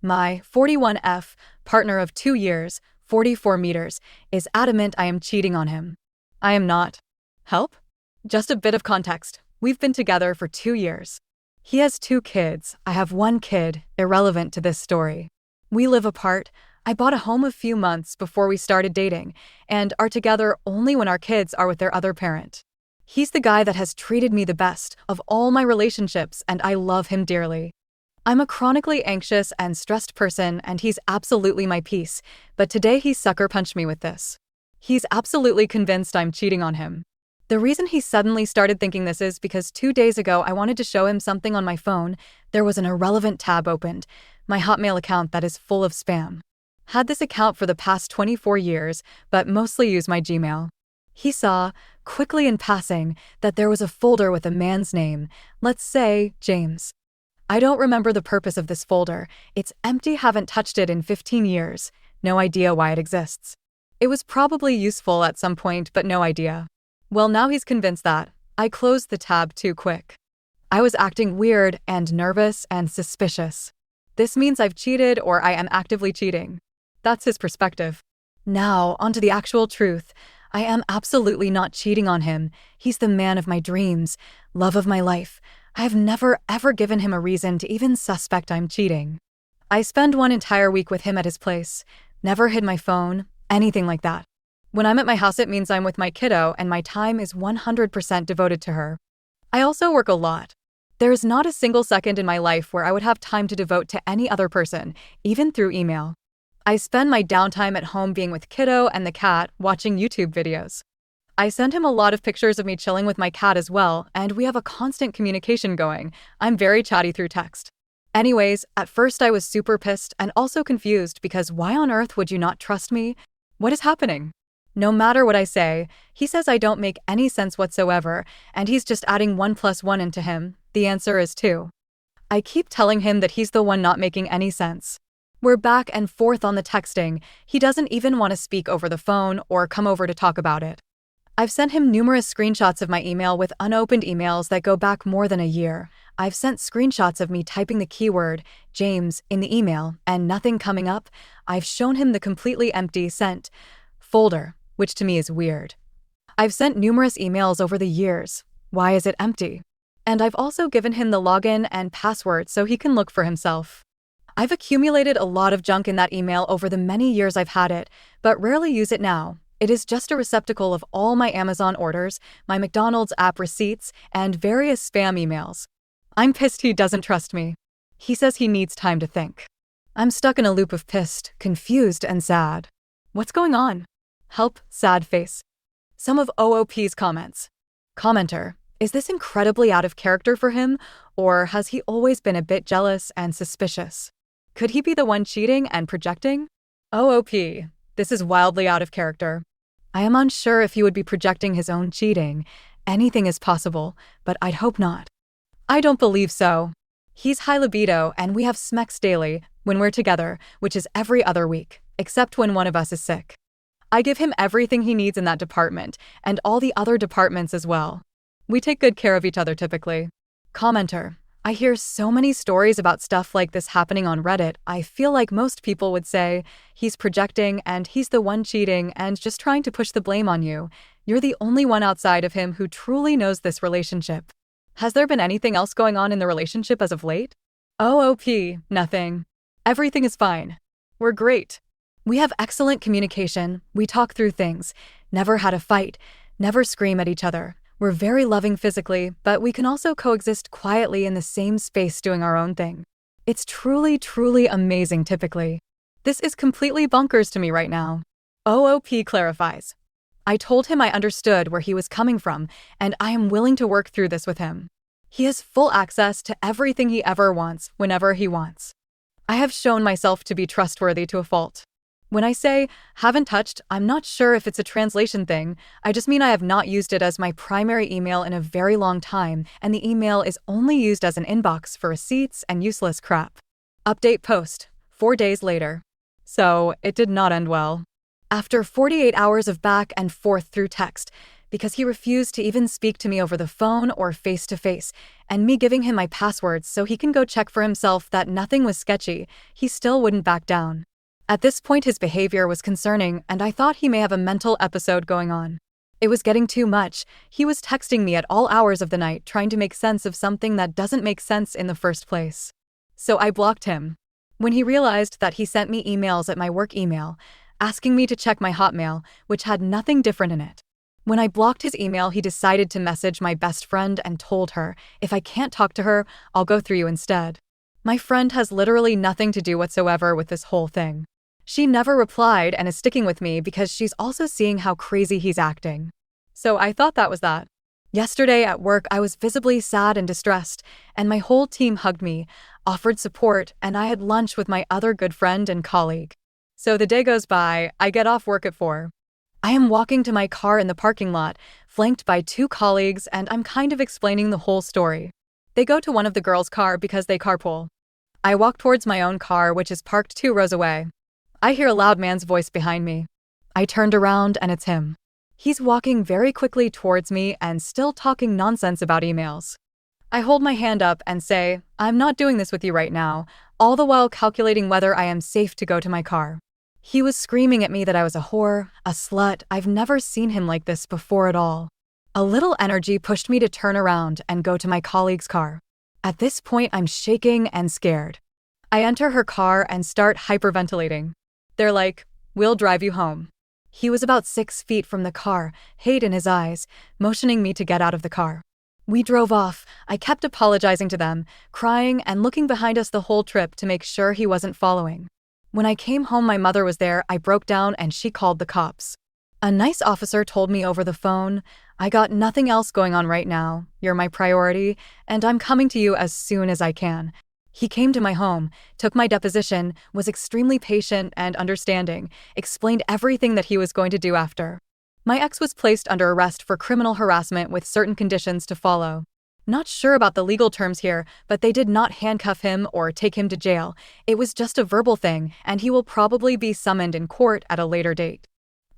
My 41F, partner of 2 years, 44 meters, is adamant I am cheating on him. I am not. Help? Just a bit of context. We've been together for 2 years. He has 2 kids. I have 1 kid, irrelevant to this story. We live apart. I bought a home a few months before we started dating, and are together only when our kids are with their other parent. He's the guy that has treated me the best of all my relationships, and I love him dearly. I'm a chronically anxious and stressed person, and he's absolutely my peace, but today he sucker punched me with this. He's absolutely convinced I'm cheating on him. The reason he suddenly started thinking this is because 2 days ago I wanted to show him something on my phone. There was an irrelevant tab opened, my Hotmail account that is full of spam. Had this account for the past 24 years, but mostly use my Gmail. He saw, quickly in passing, that there was a folder with a man's name, let's say, James. I don't remember the purpose of this folder. It's empty, haven't touched it in 15 years. No idea why it exists. It was probably useful at some point, but no idea. Well, now he's convinced that. I closed the tab too quick. I was acting weird and nervous and suspicious. This means I've cheated or I am actively cheating. That's his perspective. Now, onto the actual truth. I am absolutely not cheating on him. He's the man of my dreams, love of my life. I have never ever given him a reason to even suspect I'm cheating. I spend 1 entire week with him at his place. Never hid my phone, anything like that. When I'm at my house, it means I'm with my kiddo and my time is 100% devoted to her. I also work a lot. There is not a single second in my life where I would have time to devote to any other person, even through email. I spend my downtime at home being with kiddo and the cat, watching YouTube videos. I send him a lot of pictures of me chilling with my cat as well, and we have a constant communication going. I'm very chatty through text. Anyways, at first I was super pissed and also confused because why on earth would you not trust me? What is happening? No matter what I say, he says I don't make any sense whatsoever, and he's just adding 1 + 1 into him. The answer is 2. I keep telling him that he's the one not making any sense. We're back and forth on the texting. He doesn't even want to speak over the phone or come over to talk about it. I've sent him numerous screenshots of my email with unopened emails that go back more than a year. I've sent screenshots of me typing the keyword, James, in the email and nothing coming up. I've shown him the completely empty sent folder, which to me is weird. I've sent numerous emails over the years. Why is it empty? And I've also given him the login and password so he can look for himself. I've accumulated a lot of junk in that email over the many years I've had it, but rarely use it now. It is just a receptacle of all my Amazon orders, my McDonald's app receipts, and various spam emails. I'm pissed he doesn't trust me. He says he needs time to think. I'm stuck in a loop of pissed, confused, and sad. What's going on? Help, sad face. Some of OOP's comments. Commenter, is this incredibly out of character for him, or has he always been a bit jealous and suspicious? Could he be the one cheating and projecting? OOP, this is wildly out of character. I am unsure if he would be projecting his own cheating. Anything is possible, but I'd hope not. I don't believe so. He's high libido and we have smecks daily when we're together, which is every other week, except when one of us is sick. I give him everything he needs in that department and all the other departments as well. We take good care of each other typically. Commenter, I hear so many stories about stuff like this happening on Reddit. I feel like most people would say, he's projecting and he's the one cheating and just trying to push the blame on you. You're the only one outside of him who truly knows this relationship. Has there been anything else going on in the relationship as of late? OOP, nothing. Everything is fine. We're great. We have excellent communication. We talk through things. Never had a fight. Never scream at each other. We're very loving physically, but we can also coexist quietly in the same space doing our own thing. It's truly, truly amazing typically. This is completely bonkers to me right now. OOP clarifies. I told him I understood where he was coming from, and I am willing to work through this with him. He has full access to everything he ever wants, whenever he wants. I have shown myself to be trustworthy to a fault. When I say, haven't touched, I'm not sure if it's a translation thing. I just mean I have not used it as my primary email in a very long time, and the email is only used as an inbox for receipts and useless crap. Update post, 4 days later. So, it did not end well. After 48 hours of back and forth through text, because he refused to even speak to me over the phone or face-to-face, and me giving him my passwords so he can go check for himself that nothing was sketchy, he still wouldn't back down. At this point, his behavior was concerning, and I thought he may have a mental episode going on. It was getting too much. He was texting me at all hours of the night trying to make sense of something that doesn't make sense in the first place. So I blocked him. When he realized that, he sent me emails at my work email, asking me to check my Hotmail, which had nothing different in it. When I blocked his email, he decided to message my best friend and told her, if I can't talk to her, I'll go through you instead. My friend has literally nothing to do whatsoever with this whole thing. She never replied and is sticking with me because she's also seeing how crazy he's acting. So I thought that was that. Yesterday at work, I was visibly sad and distressed, and my whole team hugged me, offered support, and I had lunch with my other good friend and colleague. So the day goes by, I get off work at 4. I am walking to my car in the parking lot, flanked by 2 colleagues, and I'm kind of explaining the whole story. They go to one of the girls' car because they carpool. I walk towards my own car, which is parked 2 rows away. I hear a loud man's voice behind me. I turned around and it's him. He's walking very quickly towards me and still talking nonsense about emails. I hold my hand up and say, I'm not doing this with you right now, all the while calculating whether I am safe to go to my car. He was screaming at me that I was a whore, a slut. I've never seen him like this before at all. A little energy pushed me to turn around and go to my colleague's car. At this point, I'm shaking and scared. I enter her car and start hyperventilating. They're like, we'll drive you home. He was about 6 feet from the car, hate in his eyes, motioning me to get out of the car. We drove off. I kept apologizing to them, crying and looking behind us the whole trip to make sure he wasn't following. When I came home, my mother was there. I broke down and she called the cops. A nice officer told me over the phone, I got nothing else going on right now. You're my priority, and I'm coming to you as soon as I can. He came to my home, took my deposition, was extremely patient and understanding, explained everything that he was going to do after. My ex was placed under arrest for criminal harassment with certain conditions to follow. Not sure about the legal terms here, but they did not handcuff him or take him to jail. It was just a verbal thing, and he will probably be summoned in court at a later date.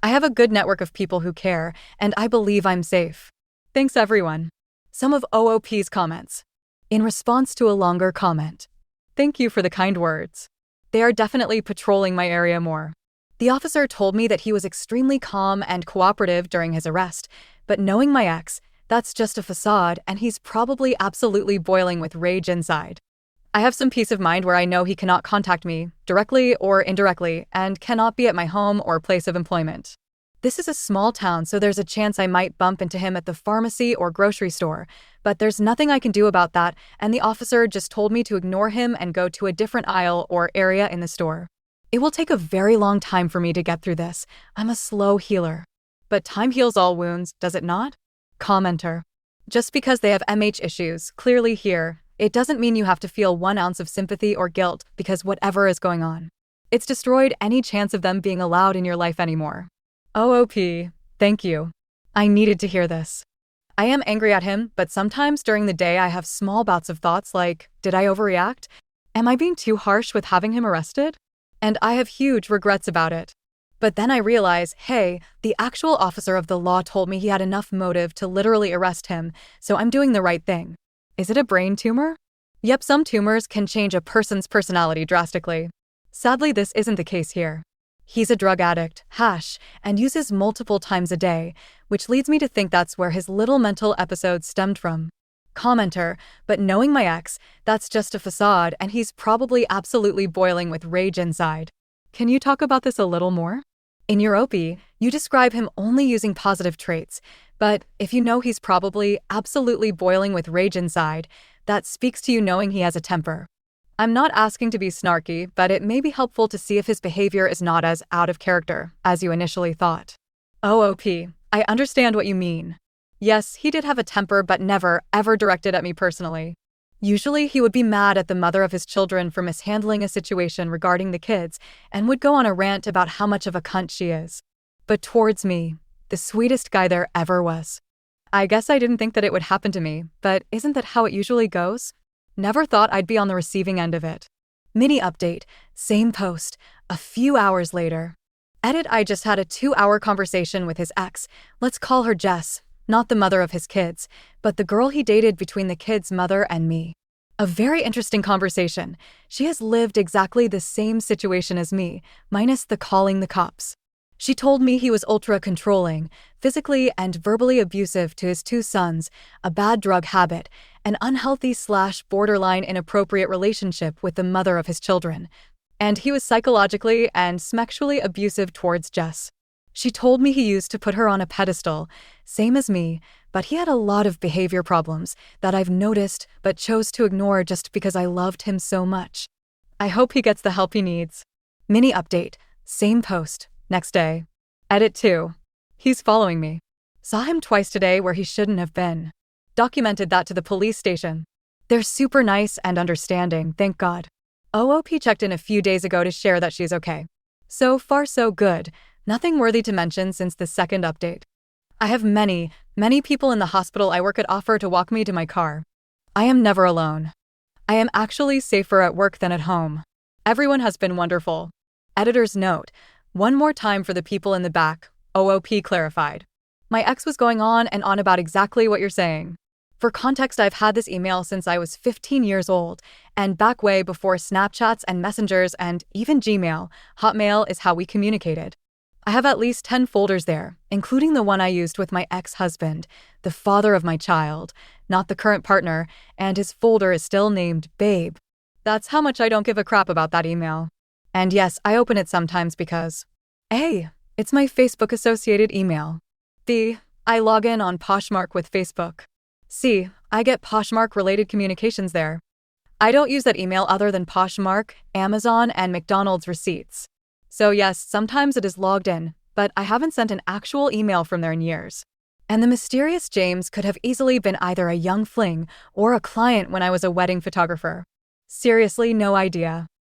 I have a good network of people who care, and I believe I'm safe. Thanks, everyone. Some of OOP's comments. In response to a longer comment. Thank you for the kind words. They are definitely patrolling my area more. The officer told me that he was extremely calm and cooperative during his arrest, but knowing my ex, that's just a facade and he's probably absolutely boiling with rage inside. I have some peace of mind where I know he cannot contact me, directly or indirectly, and cannot be at my home or place of employment. This is a small town, so there's a chance I might bump into him at the pharmacy or grocery store, but there's nothing I can do about that, and the officer just told me to ignore him and go to a different aisle or area in the store. It will take a very long time for me to get through this. I'm a slow healer. But time heals all wounds, does it not? Commenter. Just because they have MH issues, clearly here, it doesn't mean you have to feel 1 ounce of sympathy or guilt because whatever is going on. It's destroyed any chance of them being allowed in your life anymore. OOP, thank you. I needed to hear this. I am angry at him, but sometimes during the day I have small bouts of thoughts like, did I overreact? Am I being too harsh with having him arrested? And I have huge regrets about it. But then I realize, hey, the actual officer of the law told me he had enough motive to literally arrest him, so I'm doing the right thing. Is it a brain tumor? Yep, some tumors can change a person's personality drastically. Sadly, this isn't the case here. He's a drug addict, and uses multiple times a day, which leads me to think that's where his little mental episodes stemmed from. Commenter, but knowing my ex, that's just a facade and he's probably absolutely boiling with rage inside. Can you talk about this a little more? In your OP, you describe him only using positive traits, but if you know he's probably absolutely boiling with rage inside, that speaks to you knowing he has a temper. I'm not asking to be snarky, but it may be helpful to see if his behavior is not as out of character as you initially thought. OOP, I understand what you mean. Yes, he did have a temper, but never, ever directed at me personally. Usually, he would be mad at the mother of his children for mishandling a situation regarding the kids and would go on a rant about how much of a cunt she is. But towards me, the sweetest guy there ever was. I guess I didn't think that it would happen to me, but isn't that how it usually goes? Never thought I'd be on the receiving end of it. Mini update, same post, a few hours later. Edit, I just had a 2-hour conversation with his ex. Let's call her Jess, not the mother of his kids, but the girl he dated between the kids' mother and me. A very interesting conversation. She has lived exactly the same situation as me, minus the calling the cops. She told me he was ultra-controlling, physically and verbally abusive to his 2 sons, a bad drug habit, an unhealthy/borderline inappropriate relationship with the mother of his children, and he was psychologically and sexually abusive towards Jess. She told me he used to put her on a pedestal, same as me, but he had a lot of behavior problems that I've noticed but chose to ignore just because I loved him so much. I hope he gets the help he needs. Mini update, same post. Next day. Edit 2. He's following me. Saw him twice today where he shouldn't have been. Documented that to the police station. They're super nice and understanding, thank God. OOP checked in a few days ago to share that she's okay. So far so good, nothing worthy to mention since the second update. I have many people in the hospital I work at offer to walk me to my car. I am never alone. I am actually safer at work than at home. Everyone has been wonderful. Editor's note. One more time for the people in the back, OOP clarified. My ex was going on and on about exactly what you're saying. For context, I've had this email since I was 15 years old, and back way before Snapchats and Messengers and even Gmail, Hotmail is how we communicated. I have at least 10 folders there, including the one I used with my ex-husband, the father of my child, not the current partner, and his folder is still named Babe. That's how much I don't give a crap about that email. And yes, I open it sometimes because A, it's my Facebook-associated email. B, I log in on Poshmark with Facebook. C, I get Poshmark-related communications there. I don't use that email other than Poshmark, Amazon, and McDonald's receipts. So yes, sometimes it is logged in, but I haven't sent an actual email from there in years. And the mysterious James could have easily been either a young fling or a client when I was a wedding photographer. Seriously, no idea.